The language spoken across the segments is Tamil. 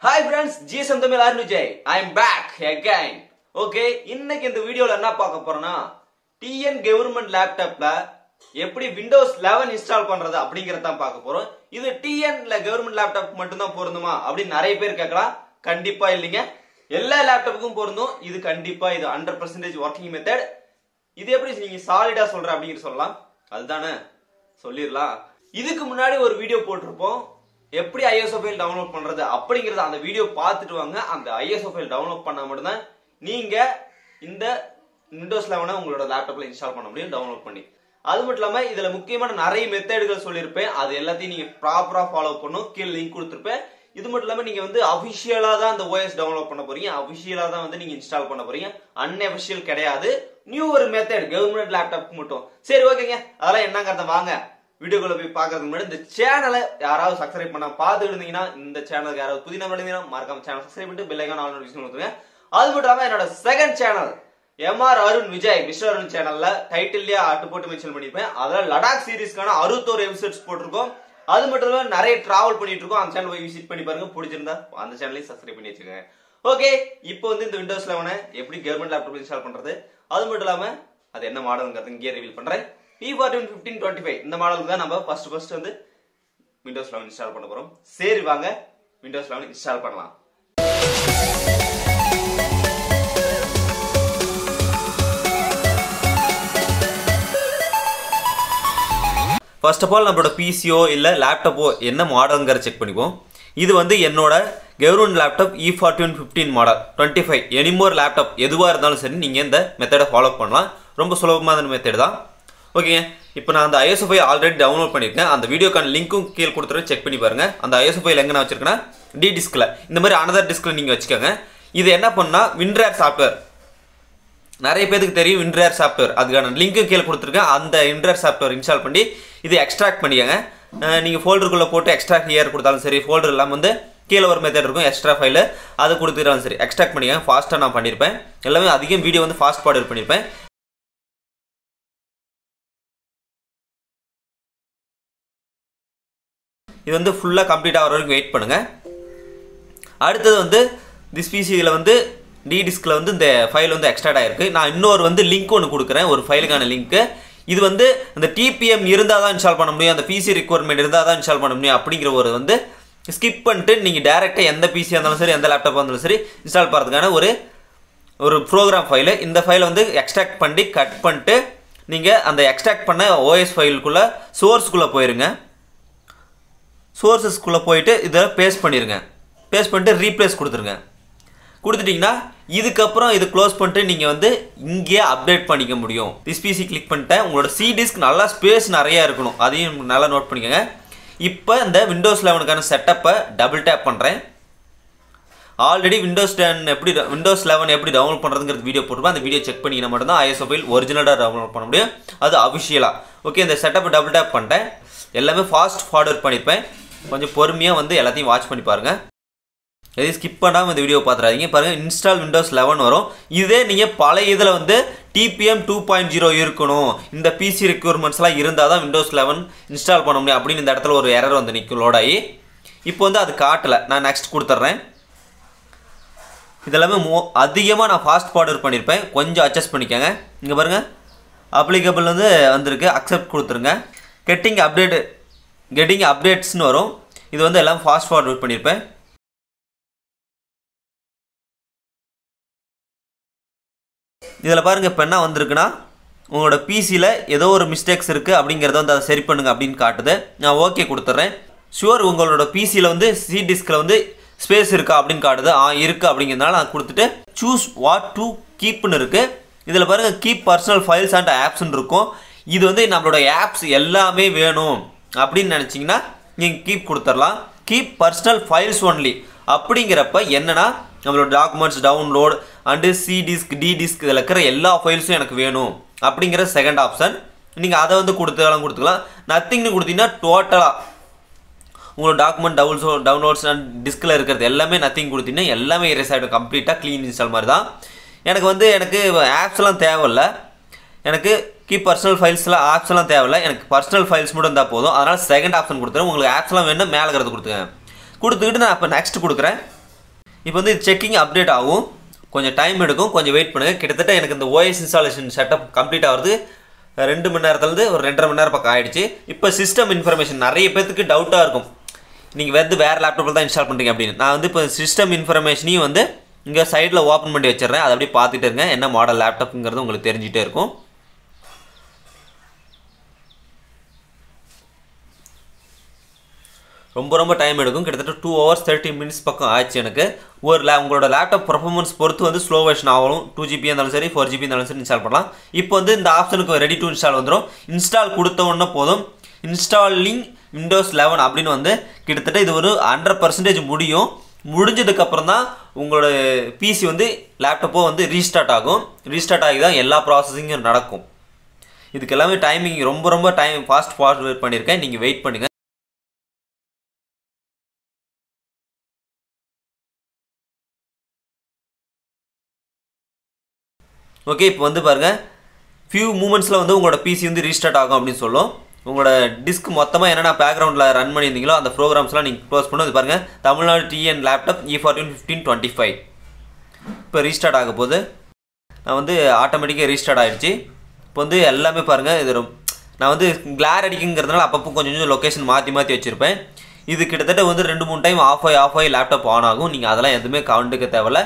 Hi friends, gsmtamil arunvijay. I am back again. Okay, இன்னைக்கு இந்த வீடியோல என்ன பார்க்க போறோம்னா TN கவர்மெண்ட் லேப்டாப்ல எப்படி Windows 11 இன்ஸ்டால் பண்றது அப்படிங்கறத தான் பார்க்க போறோம். இது TN ல கவர்மெண்ட் லேப்டாப் மட்டும் தான் பொருந்துமா அப்படி நிறைய பேர் கேட்கலாம். கண்டிப்பா இல்லைங்க. எல்லா லேப்டாப்புக்கும் பொருந்தும். இது கண்டிப்பா இது 100% வர்க்கிங் மெத்தட். இது எப்படி நீங்க சாலிடா சொல்ற அப்படிங்கற சொல்லலாம். அதுதானே சொல்லிரலாம். இதுக்கு முன்னாடி ஒரு வீடியோ போட்டுருப்போம். எப்படி ISO ஃபைல் டவுன்லோட் பண்றது அப்படிங்கறது அந்த வீடியோ பார்த்துட்டு வாங்க. அந்த ISO ஃபைல் டவுன்லோட் பண்ணா மட்டும் தான் நீங்க இந்த Windows 11 உங்களோட லேப்டாப்ல இன்ஸ்டால் பண்ண முடியும் டவுன்லோட் பண்ணி. அது மட்டும் இல்லாம இதுல முக்கியமான நிறைய மெத்தட்கள் சொல்லிருப்பேன். அது எல்லாத்தையும் நீங்க ப்ராப்பரா ஃபாலோ பண்ணனும். கீழ லிங்க் கொடுத்திருப்பேன். இது மட்டும் இல்லாம நீங்க வந்து அபிஷியலா தான் அந்த OS டவுன்லோட் பண்ண போறீங்க. அபிஷியலா தான் வந்து நீங்க இன்ஸ்டால் பண்ண போறீங்க. அன்அபிஷியல் கிடையாது. நியூ ஒரு மெத்தட் கவர்மெண்ட் லேப்டாப்க்கு மட்டும். சரி ஓகேங்க. அதெல்லாம் என்னங்கறத வாங்க வீடியோக்குள்ள போய் பார்க்கிறதுக்கு முன்னாடி இந்த சேனலை யாராவது சப்ஸ்கிரைப் பண்ண பார்த்துட்டு இருந்தீங்கன்னா இந்த சேனலுக்கு யாராவது புதிய நபர் இருந்தீங்கன்னா மறக்காம சேனல் சப்ஸ்கிரைப் பண்ணிட்டு பெல் ஐகான் ஆல் நோட்டிஃபிகேஷன் கொடுத்துருங்க. அது மட்டும் இல்லாம என்னோட செகண்ட் சேனல் MrArunvijay MrArun சேனல்ல டைட்டில்லயே ஆட்டு போட்டு மென்ஷன் பண்ணிருப்பேன். அதுல லடாக் சீரிஸ்க்கான 61 எபிசோட்ஸ் போட்டிருக்கோம். அது மட்டும் இல்லாம நிறைய டிராவல் பண்ணிட்டு இருக்கோம். அந்த சேனல் போய் விசிட் பண்ணி பாருங்க. பிடிச்சிருந்தா அந்த சேனலையும் சப்ஸ்கிரைப் பண்ணி வச்சுக்கோங்க. ஓகே, இப்போ வந்து இந்த Windows 11 எப்படி கவர்மெண்ட் லேப்டாப்ல இன்ஸ்டால் பண்றது, அது மட்டும் இல்லாம அது என்ன மாடல்ங்கிறது இங்கே ரிவீல் பண்றேன். e41-15 இந்த மாடலுக்கு தான் நம்ம ஃபர்ஸ்ட் வந்து Windows 11 இன்ஸ்டால் பண்ண போறோம். சரி வாங்க Windows 11 இன்ஸ்டால் பண்ணலாம். ஃபர்ஸ்ட் ஆஃப் ஆல் நம்மளோட பிசியோ இல்ல லேப்டாப்போ என்ன மாடல்ங்கற செக் பண்ணிப்போம். இது வந்து என்னோட government laptop e41-15 model 25. Anymore laptop எதுவா இருந்தாலும் சரி நீங்க இந்த மெத்தடை ஃபாலோ பண்ணலாம். ரொம்ப சுலபமான மெத்தட் தான். ஓகேங்க, இப்போ நான் அந்த ISO ஃபைல் ஆல்ரெடி டவுன்லோட் பண்ணியிருக்கேன். அந்த வீடியோக்கான லிங்க்கும் கீழே கொடுத்துட்டு செக் பண்ணி பாருங்க. அந்த ISO ஃபைல் எங்கே நான் வச்சிருக்கேன்னா டி டிஸ்கில், இந்த மாதிரி அனதர் டிஸ்கில் நீங்கள் வச்சுக்கோங்க. இது என்ன பண்ணா WinRAR சாஃப்ட்வேர் நிறைய பேருக்கு தெரியும். WinRAR சாஃப்ட்வேர் அதுக்கான லிங்க்கும் கீழே கொடுத்துருக்கேன். அந்த WinRAR சாஃப்ட்வேர் இன்ஸ்டால் பண்ணி இதை எக்ஸ்ட்ராக்ட் பண்ணிக்கோங்க. நீங்கள் ஃபோல்டருக்குள்ளே போட்டு எக்ஸ்ட்ராக்ட் ஹியர் கொடுத்தாலும் சரி, ஃபோல்டர் இல்லாமல் வந்து கீழே ஒரு மெத்தட் இருக்கும் எக்ஸ்ட்ரா ஃபைலு, அது கொடுத்துட்டாலும் சரி எக்ஸ்ட்ராக்ட் பண்ணிக்கோங்க. ஃபாஸ்ட்டாக நான் பண்ணியிருப்பேன். எல்லாமே அதிகம் வீடியோ வந்து ஃபாஸ்ட் ஃபார்வர்ட் பண்ணியிருப்பேன். இது வந்து ஃபுல்லாக கம்ப்ளீட் ஆகிற வரைக்கும் வெயிட் பண்ணுங்கள். அடுத்தது வந்து திஸ் பிசியில் வந்து டி டிஸ்கில் வந்து இந்த ஃபைல் வந்து எக்ஸ்ட்ராக்ட் ஆகிருக்கு. நான் இன்னொரு வந்து லிங்க் ஒன்று கொடுக்குறேன், ஒரு ஃபைலுக்கான லிங்க்கு. இது வந்து அந்த TPM இருந்தால் தான் இன்ஸ்டால் பண்ண முடியும், அந்த பிசி ரிக்வயர்மெண்ட் இருந்தால் தான் இன்ஸ்டால் பண்ண முடியும் அப்படிங்கிற ஒரு வந்து ஸ்கிப் பண்ணிட்டு நீங்கள் டேரெக்டாக எந்த பிசியாக இருந்தாலும் சரி எந்த லேப்டாப்பாக இருந்தாலும் சரி இன்ஸ்டால் பண்ணுறதுக்கான ஒரு ப்ரோக்ராம் ஃபைலு. இந்த ஃபைலை வந்து எக்ஸ்ட்ராக்ட் பண்ணி கட் பண்ணிட்டு நீங்கள் அந்த எக்ஸ்ட்ராக்ட் பண்ண OS ஃபைலுக்குள்ளே சோர்ஸ்க்குள்ளே போயிருங்க. சோர்ஸஸ்க்குள்ளே போயிட்டு இதை பேஸ்ட் பண்ணிடுங்க. பேஸ்ட் பண்ணிட்டு ரீப்ளேஸ் கொடுத்துருங்க. கொடுத்துட்டிங்கன்னா இதுக்கப்புறம் இது க்ளோஸ் பண்ணிட்டு நீங்கள் வந்து இங்கே அப்டேட் பண்ணிக்க முடியும். திஸ் பிசி கிளிக் பண்ணிட்டேன். உங்களோட சி டிஸ்க் நல்லா ஸ்பேஸ் நிறையா இருக்கணும், அதையும் நல்லா நோட் பண்ணிக்கோங்க. இப்போ இந்த Windows 11க்கான செட்டப்பை டபுள் டேப் பண்ணுறேன். ஆல்ரெடி Windows 11 எப்படி டவுன்லோட் பண்ணுறதுங்கிறது வீடியோ போட்டுருப்பேன். அந்த வீடியோ செக் பண்ணிங்கன்னா மட்டும்தான் ISO ஃபைல் ஒரிஜினலாக டவுன்லோட் பண்ண முடியும், அது அஃபிஷியலாக. ஓகே, இந்த செட்டப்பை டபுள் டேப் பண்ணிட்டேன். எல்லாமே ஃபாஸ்ட் ஃபார்வர்ட் பண்ணியிருப்பேன். கொஞ்சம் பொறுமையாக வந்து எல்லாத்தையும் வாட்ச் பண்ணி பாருங்கள். எதையும் ஸ்கிப் பண்ணாமல் இந்த வீடியோ பார்த்துறாதீங்க. பாருங்கள், இன்ஸ்டால் Windows 11 வரும். இதே நீங்கள் பழைய இதில் வந்து TPM 2.0 இருக்கணும், இந்த பிசி ரெக்யூர்மெண்ட்ஸ்லாம் இருந்தால் தான் Windows 11 இன்ஸ்டால் பண்ண முடியும் அப்படின்னு இந்த இடத்துல ஒரு எரர் வந்து நிற்கும் லோடாகி. இப்போ வந்து அது காட்டலை. நான் நெக்ஸ்ட் கொடுத்துட்றேன். இதெல்லாமே அதிகமாக நான் ஃபாஸ்ட் ஃபார்வர்ட் பண்ணியிருப்பேன். கொஞ்சம் அட்ஜஸ்ட் பண்ணிக்கோங்க. இங்கே பாருங்கள், அப்ளிகபிள் வந்து வந்திருக்கு, அக்செப்ட் கொடுத்துருங்க. கெட்டிங் அப்டேட்ஸ்னு வரும். இது வந்து எல்லாம் ஃபாஸ்ட் ஃபார்வர்ட் பண்ணியிருப்பேன். இதில் பாருங்கள், இப்போ என்ன வந்திருக்குன்னா உங்களோட பிசியில் ஏதோ ஒரு மிஸ்டேக்ஸ் இருக்குது அப்படிங்கிறத வந்து அதை சரி பண்ணுங்க அப்படின்னு காட்டுது. நான் ஓகே கொடுத்துட்றேன். ஷுவர் உங்களோட பிசியில் வந்து சி டிஸ்கில் வந்து ஸ்பேஸ் இருக்கா அப்படின்னு காட்டுது. இருக்குது அப்படிங்கிறதுனால நான் கொடுத்துட்டு சூஸ் வாட் டு கீப்னு இருக்குது. இதில் பாருங்கள், கீப் பர்சனல் ஃபைல்ஸ் அண்ட் ஆப்ஸ்ன்னு இருக்கும். இது வந்து நம்மளோட ஆப்ஸ் எல்லாமே வேணும் அப்படின்னு நினச்சிங்கன்னா நீங்கள் கீப் கொடுத்துடலாம். கீப் பர்சனல் ஃபைல்ஸ் ஒன்லி அப்படிங்கிறப்ப என்னன்னா நம்மளோட documents download and C disk D disk இதில் இருக்கிற எல்லா ஃபைல்ஸும் எனக்கு வேணும் அப்படிங்கிற செகண்ட் ஆப்ஷன். நீங்கள் அதை வந்து கொடுத்துக்கலாம். நத்திங்னு கொடுத்தீங்கன்னா டோட்டலாக உங்களோட டாக்குமெண்ட் டவுன்லோட்ஸ் அண்ட் டிஸ்கில் இருக்கிறது எல்லாமே நத்திங் கொடுத்தீங்கன்னா எல்லாமே எரேஸ் ஆகிடும். கம்ப்ளீட்டாக க்ளீன் இன்ஸ்டால் மாதிரி தான். எனக்கு ஆப்ஸ்லாம் தேவையில்லை. எனக்கு கீப் பர்சனல் ஃபைல்ஸ்லாம் ஆப்ஸ்லாம் தேவையில்லை. எனக்கு பர்சனல் ஃபைல்ஸ் மட்டும் இருந்தால் போதும். அதனால் செகண்ட் ஆப்ஷன் கொடுத்துறேன். உங்களுக்கு ஆப்ஸ்லாம் வேணும் மேலே இருக்கிறது கொடுத்துக்கேன். கொடுத்துக்கிட்டு நான் இப்போ நெக்ஸ்ட் கொடுக்குறேன். இப்போ வந்து செக்கிங் அப்டேட் ஆகும், கொஞ்சம் டைம் எடுக்கும், கொஞ்சம் வெயிட் பண்ணுங்கள். கிட்டத்தட்ட எனக்கு இந்த ஓஎஸ் இன்ஸ்டாலேஷன் செட்டப் கம்ப்ளீட் ஆகிறது 2 மணி நேரத்துலேருந்து ஒரு 2.5 மணி நேரம் பக்கம் ஆகிடுச்சு. இப்போ சிஸ்டம் இன்ஃபர்மேஷன் நிறைய பேருக்கு டவுட்டாக இருக்கும், நீங்கள் வந்து வேறு லேப்டாப்பில் தான் இன்ஸ்டால் பண்ணுறீங்க அப்படின்னு. நான் வந்து இப்போ சிஸ்டம் இன்ஃபர்மேஷனையும் வந்து இங்கே சைடில் ஓப்பன் பண்ணி வச்சிடுறேன். அதை அப்படியே பார்த்துட்டு இருங்க, என்ன மாடல் லேப்டாப்புங்கிறது உங்களுக்கு தெரிஞ்சிட்டே இருக்கும். ரொம்ப டைம் எடுக்கும், கிட்டத்தட்ட 2 hours 30 minutes பக்கம் ஆச்சு எனக்கு. உங்களோட லேப்டாப் பர்ஃபார்மன்ஸ் பொறுத்து வந்து ஸ்லோ வெர்ஷன் ஆகும். 2GB இருந்தாலும் சரி 4GB இருந்தாலும் சரி இன்ஸ்டால் பண்ணலாம். இப்போ வந்து இந்த ஆப்ஷனுக்கு ரெடி டு இன்ஸ்டால் வந்துடும். இன்ஸ்டால் கொடுத்த உடனே போதும், இன்ஸ்டாலிங் விண்டோஸ் 11 அப்படின்னு வந்து கிட்டத்தட்ட இது ஒரு 100% முடியும். முடிஞ்சதுக்கப்புறம் தான் உங்களோட பிசி வந்து லேப்டாப்போ வந்து ரீஸ்டார்ட் ஆகும். ரீஸ்டார்ட் ஆகி தான் எல்லா ப்ராசஸிங்கும் நடக்கும். இதுக்கு எல்லாமே டைமிங் ரொம்ப டைம் ஃபார்வர்ட் பண்ணியிருக்கேன், நீங்கள் வெயிட் பண்ணுங்கள். ஓகே, இப்போ வந்து பாருங்கள், ஃபியூ மூமெண்ட்ஸில் வந்து உங்களோட பிசி வந்து ரீஸ்டார்ட் ஆகும் அப்படின்னு சொல்லும். உங்களோட டிஸ்க் மொத்தமாக என்னென்ன பேக்ரவுண்டில் ரன் பண்ணியிருந்தீங்களோ அந்த ப்ரோக்ராம்ஸ்லாம் நீங்கள் க்ளோஸ் பண்ணி பாருங்கள். தமிழ்நாடு டிஎன் லேப்டாப் e41-15-25 இப்போ ரீஸ்டார்ட் ஆக போது. நான் வந்து ஆட்டோமேட்டிக்காக ரீஸ்டார்ட் ஆகிடுச்சு. இப்போ வந்து எல்லாமே பாருங்கள், இது நான் வந்து கிளார் அடிக்குங்கிறதுனால அப்பப்போ கொஞ்சம் லொக்கேஷன் மாற்றி வச்சுருப்பேன். இது கிட்டத்தட்ட வந்து 2-3 டைம் ஆஃப் ஆகி லேப்டாப் ஆன் ஆகும். நீங்கள் அதெல்லாம் எதுவுமே கவனிக்க தேவையில்ல,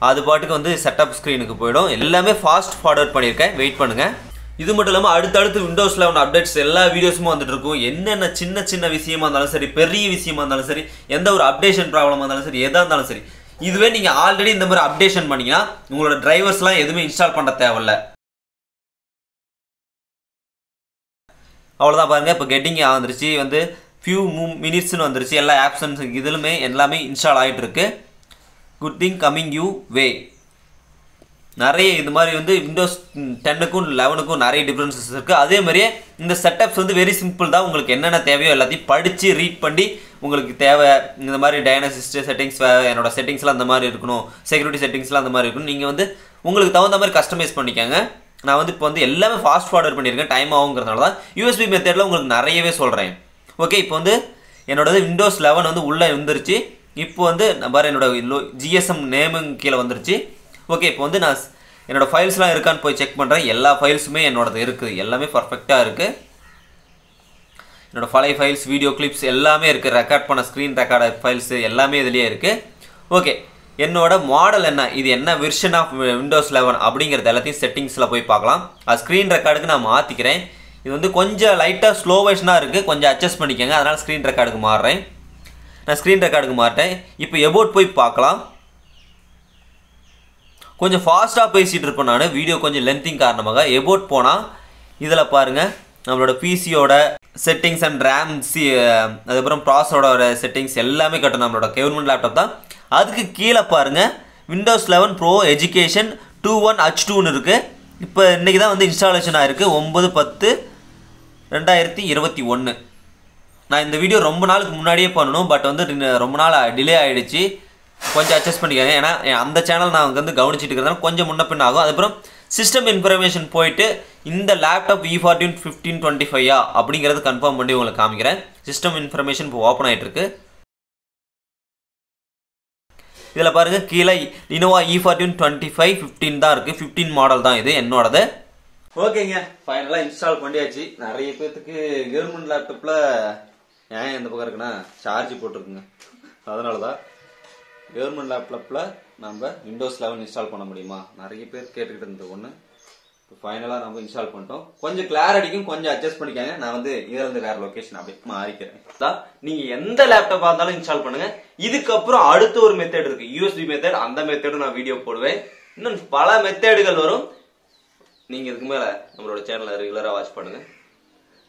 அது பாட்டுக்கு வந்து செட்டப் ஸ்க்ரீனுக்கு போயிடும். எல்லாமே ஃபாஸ்ட் ஃபார்வர்ட் பண்ணியிருக்கேன், வெயிட் பண்ணுங்கள். இது மட்டும் இல்லாமல் அடுத்தடுத்து விண்டோஸ் 11 அப்டேட்ஸ் எல்லா வீடியோஸும் வந்துட்டு இருக்கும். என்னென்ன சின்ன விஷயமா இருந்தாலும் சரி, பெரிய விஷயமா இருந்தாலும் சரி, எந்த ஒரு அப்டேஷன் ப்ராப்ளமாக இருந்தாலும் சரி, எதாக இருந்தாலும் சரி, இதுவே நீங்கள் ஆல்ரெடி இந்த மாதிரி அப்டேஷன் பண்ணிங்கன்னா உங்களோட டிரைவர்ஸ்லாம் எதுவுமே இன்ஸ்டால் பண்ண தேவையில்ல. அவ்வளோதான் பாருங்கள், இப்போ கெட்டிங் வந்துருச்சு, வந்து ஃபியூ மினிட்ஸ்னு வந்துருச்சு. எல்லா ஆப்ஷன்ஸ் இதுலுமே எல்லாமே இன்ஸ்டால் ஆகிட்டு இருக்கு. குட் திங் கம்மிங் யூ வே. நிறைய இது மாதிரி வந்து விண்டோஸ் 10க்கும் 11க்கும் நிறைய டிஃப்ரென்சஸ் இருக்குது. அதே மாதிரியே இந்த செட்டப்ஸ் வந்து வெரி சிம்பிள் தான். உங்களுக்கு என்னென்ன தேவையோ எல்லாத்தையும் படித்து ரீட் பண்ணி உங்களுக்கு தேவை இந்த மாதிரி டைனசிஸ்ட் செட்டிங்ஸ், என்னோட செட்டிங்ஸ்லாம் அந்த மாதிரி இருக்கணும், செக்யூரிட்டி செட்டிங்ஸ்லாம் அந்த மாதிரி இருக்கணும். நீங்கள் வந்து உங்களுக்கு தகுந்த மாதிரி கஸ்டமைஸ் பண்ணிக்கோங்க. நான் வந்து இப்போ வந்து எல்லாமே ஃபாஸ்ட் ஃபார்வர்ட் பண்ணியிருக்கேன், டைம் ஆகுங்கிறதுனால தான். யூஎஸ்பி மெத்தடில் உங்களுக்கு நிறையவே சொல்கிறேன். ஓகே, இப்போ வந்து என்னோடது விண்டோஸ் 11 வந்து உள்ளே வந்துருச்சு. இப்போ வந்து பாரு என்னோட ஜிஎஸ்எம் நேமுங்க கீழே வந்துருச்சு. ஓகே, இப்போ வந்து நான் என்னோடய ஃபைல்ஸ்லாம் இருக்கான்னு போய் செக் பண்ணுறேன். எல்லா ஃபைல்ஸுமே என்னோடது இருக்குது, எல்லாமே பர்ஃபெக்டாக இருக்குது. என்னோடய பழைய ஃபைல்ஸ், வீடியோ கிளிப்ஸ் எல்லாமே இருக்குது. ரெக்கார்ட் பண்ண ஸ்க்ரீன் ரெக்கார்டு ஃபைல்ஸு எல்லாமே இதுலேயே இருக்குது. ஓகே, என்னோட மாடல் என்ன, இது என்ன வெர்ஷன் ஆஃப் விண்டோஸ் 11 அப்படிங்கிறது எல்லாத்தையும் செட்டிங்ஸில் போய் பார்க்கலாம். அது ஸ்க்ரீன் ரெக்கார்டுக்கு நான் மாற்றிக்கிறேன். இது வந்து கொஞ்சம் லைட்டாக ஸ்லோ வெர்ஷனாக இருக்குது, கொஞ்சம் அட்ஜஸ்ட் பண்ணிக்கோங்க. அதனால் ஸ்க்ரீன் ரெக்கார்டுக்கு மாறுறேன். நான் ஸ்க்ரீன் ரெக்கார்டுக்கு மாட்டேன். இப்போ எபோட் போய் பார்க்கலாம். கொஞ்சம் ஃபாஸ்ட்டாக பேசிகிட்டு இருப்பேன் நான், வீடியோ கொஞ்சம் லென்த்திங் காரணமாக. எபோட் போனால் இதில் பாருங்கள், நம்மளோட பிசியோட செட்டிங்ஸ் அண்ட் ரேம், அதுக்கப்புறம் ப்ராசரோட செட்டிங்ஸ் எல்லாமே கட்டணும். நம்மளோட கவர்மெண்ட் லேப்டாப் தான். அதுக்கு கீழே பாருங்கள், விண்டோஸ் 11 ப்ரோ எஜுகேஷன் 21H2ன்னு இருக்குது. இப்போ இன்றைக்கி தான் வந்து இன்ஸ்டாலேஷன் ஆகிருக்கு, 9/10/2021. நான் இந்த வீடியோ ரொம்ப நாளுக்கு முன்னாடியே பண்ணணும், பட் வந்து ரொம்ப நாள் டிலே ஆகிடுச்சு. கொஞ்சம் அட்ஜஸ்ட் பண்ணிக்கோங்க. ஏன்னா அந்த சேனல் நான் வந்து கவனிச்சிட்டு இருக்கிறதுனால கொஞ்சம் முன்ன பின் ஆகும். அதுக்கப்புறம் சிஸ்டம் இன்ஃபர்மேஷன் போயிட்டு இந்த லேப்டாப் e41-15-25 அப்படிங்கிறது கன்ஃபார்ம் பண்ணி உங்களுக்கு காமிக்கிறேன். சிஸ்டம் இன்ஃபர்மேஷன் இப்போ ஓப்பன் ஆகிட்டு இருக்கு. இதில் பாருங்கள், கீழே இனோவா e41-25-15 தான் இருக்குது. 15 மாடல் தான் இது என்னோடது. ஓகேங்க, ஃபைனலாக இன்ஸ்டால் பண்ணியாச்சு. நிறைய பேர்த்துக்கு கவர்மெண்ட் லேப்டாப்பில் ஏன் எந்த பக்கம் இருக்குன்னா சார்ஜ் போட்டிருக்குங்க, அதனால தான். கவர்மெண்ட் லேப்டாப்பில் நம்ம விண்டோஸ் 11 இன்ஸ்டால் பண்ண முடியுமா, நிறைய பேர் கேட்டுக்கிட்டு இருந்த ஒன்று. இப்போ ஃபைனலாக நம்ம இன்ஸ்டால் பண்ணிட்டோம். கொஞ்சம் கிளாரிட்டிக்கும் கொஞ்சம் அட்ஜஸ்ட் பண்ணிக்காங்க. நான் வந்து இதில் இருந்து வேறு லொக்கேஷன் அப்படி மாறிக்கிறேன். நீங்கள் எந்த லேப்டாப்பாக இருந்தாலும் இன்ஸ்டால் பண்ணுங்க. இதுக்கப்புறம் அடுத்த ஒரு மெத்தட் இருக்கு, யூஎஸ்பி மெத்தட். அந்த மெத்தடும் நான் வீடியோ போடுவேன். இன்னும் பல மெத்தடுகள் வரும். நீங்கள் இதுக்கு மேலே நம்மளோட சேனலை ரெகுலராக வாட்ச் பண்ணுங்க.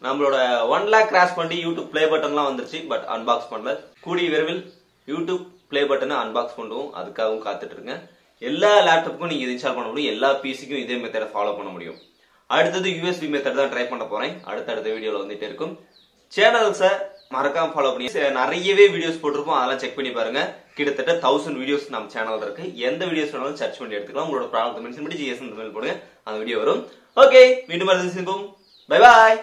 நம்மளோட 1 lakh கிராஸ் பண்ணி யூடியூப் பிளே பட்டன்லாம் வந்துருச்சு, பட் அன்பாக்ஸ் பண்ணல. கூடிய விரைவில் யூடியூப் பிளே பட்டனை அன்பாக்ஸ் பண்ணுவோம், அதுக்காகவும் காத்துட்டு இருங்க. எல்லா லேப்டாப்புக்கும் நீங்க இது இன்ஸ்டால் பண்ண முடியும், எல்லா பிசிக்கும் இதே மெத்தடை ஃபாலோ பண்ண முடியும். அடுத்தது யூஎஸ்பி மெத்தட் தான் ட்ரை பண்ண போறேன். அடுத்த வீடியோல வந்துட்டே இருக்கும். சேனல்ஸை மறக்காம ஃபாலோ பண்ணி நிறையவே வீடியோஸ் போட்டிருப்போம், அதெல்லாம் செக் பண்ணி பாருங்க. கிட்டத்தட்ட 1000 வீடியோஸ் நம்ம சேனல் இருக்கு. எந்த வீடியோஸ் வேணாலும் சர்ச் பண்ணி எடுத்துக்கலாம். உங்களோட ப்ராடக்ட் மென்ஷன் பண்ணி gsmtamil போடுங்க, அந்த வீடியோ வரும். ஓகே, மீண்டும் பை பாய்.